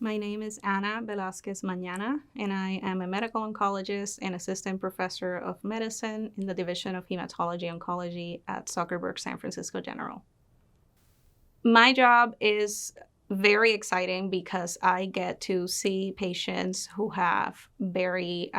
My name is Ana Velázquez Mañana, and I am a medical oncologist and assistant professor of medicine in the Division of Hematology Oncology at Zuckerberg San Francisco General. My job is very exciting because I get to see patients who have very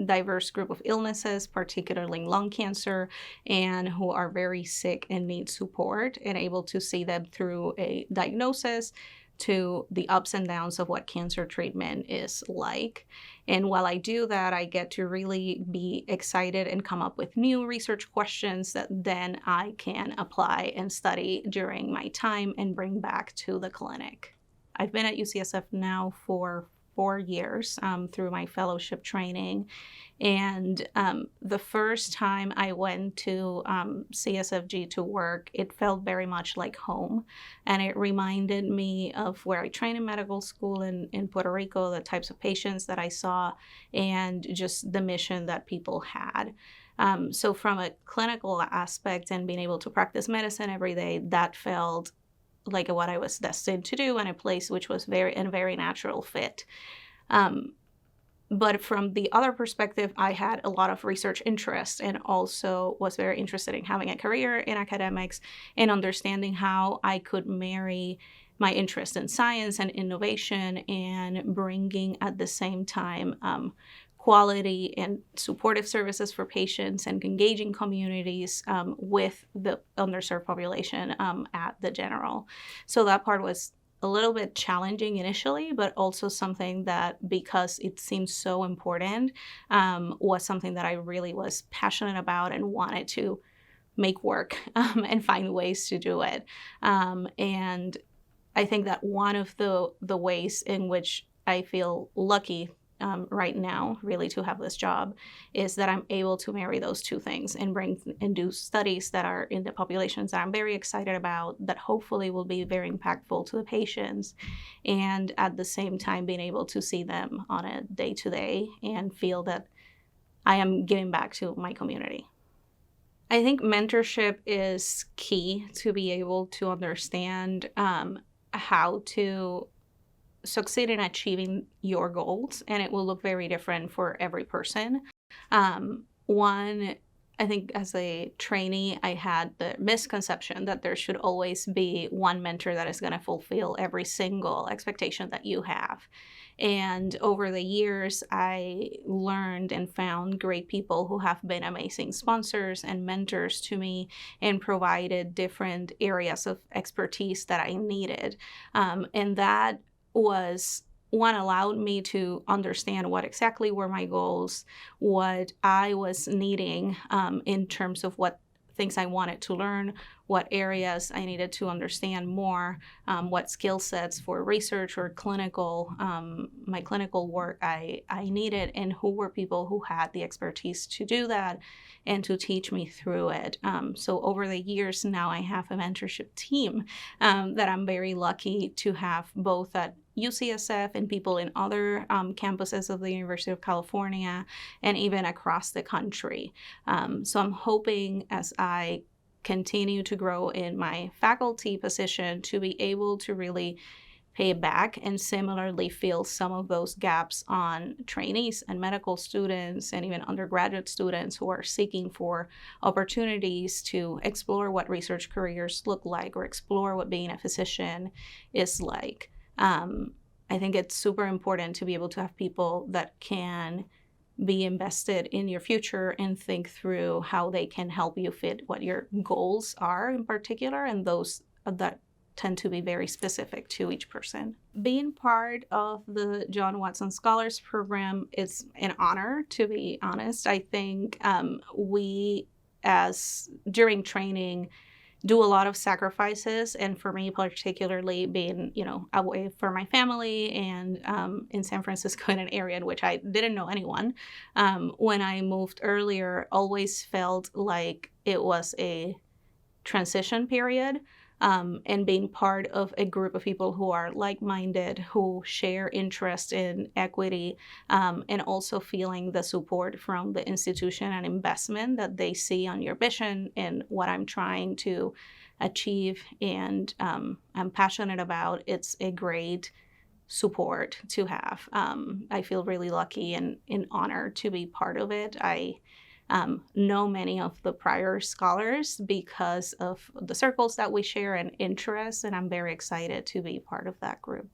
diverse group of illnesses, particularly lung cancer, and who are very sick and need support, and able to see them through a diagnosis to the ups and downs of what cancer treatment is like. And while I do that, I get to really be excited and come up with new research questions that then I can apply and study during my time and bring back to the clinic. I've been at UCSF now for 4 years through my fellowship training. And the first time I went to CSFG to work, it felt very much like home. And it reminded me of where I trained in medical school in Puerto Rico, the types of patients that I saw, and just the mission that people had. So from a clinical aspect and being able to practice medicine every day, that felt like what I was destined to do, in a place which was a very natural fit. But from the other perspective, I had a lot of research interest and also was very interested in having a career in academics and understanding how I could marry my interest in science and innovation and bringing at the same time quality and supportive services for patients and engaging communities with the underserved population at the General. So that part was a little bit challenging initially, but also something that, because it seemed so important, was something that I really was passionate about and wanted to make work and find ways to do it. And I think that one of the ways in which I feel lucky right now, really, to have this job, is that I'm able to marry those two things and bring and do studies that are in the populations that I'm very excited about, that hopefully will be very impactful to the patients, and at the same time being able to see them on a day-to-day and feel that I am giving back to my community. I think mentorship is key to be able to understand how to succeed in achieving your goals, and it will look very different for every person. One, I think as a trainee, I had the misconception that there should always be one mentor that is going to fulfill every single expectation that you have. And over the years, I learned and found great people who have been amazing sponsors and mentors to me and provided different areas of expertise that I needed. And that was, one, allowed me to understand what exactly were my goals, what I was needing in terms of what things I wanted to learn, what areas I needed to understand more, what skill sets for research or clinical, my clinical work I needed, and who were people who had the expertise to do that and to teach me through it. So over the years now, I have a mentorship team that I'm very lucky to have, both at UCSF and people in other campuses of the University of California and even across the country. So I'm hoping, as I continue to grow in my faculty position, to be able to really pay back and similarly fill some of those gaps on trainees and medical students and even undergraduate students who are seeking for opportunities to explore what research careers look like or explore what being a physician is like. I think it's super important to be able to have people that can be invested in your future and think through how they can help you fit what your goals are in particular, and those that tend to be very specific to each person. Being part of the John Watson Scholars Program is an honor, to be honest. I think we, as during training, do a lot of sacrifices, and for me particularly, being away from my family and in San Francisco, in an area in which I didn't know anyone, when I moved earlier, always felt like it was a transition period. And being part of a group of people who are like-minded, who share interest in equity, and also feeling the support from the institution and investment that they see on your vision and what I'm trying to achieve and I'm passionate about. It's a great support to have. I feel really lucky and honored to be part of it. I know many of the prior scholars because of the circles that we share and interests, and I'm very excited to be part of that group.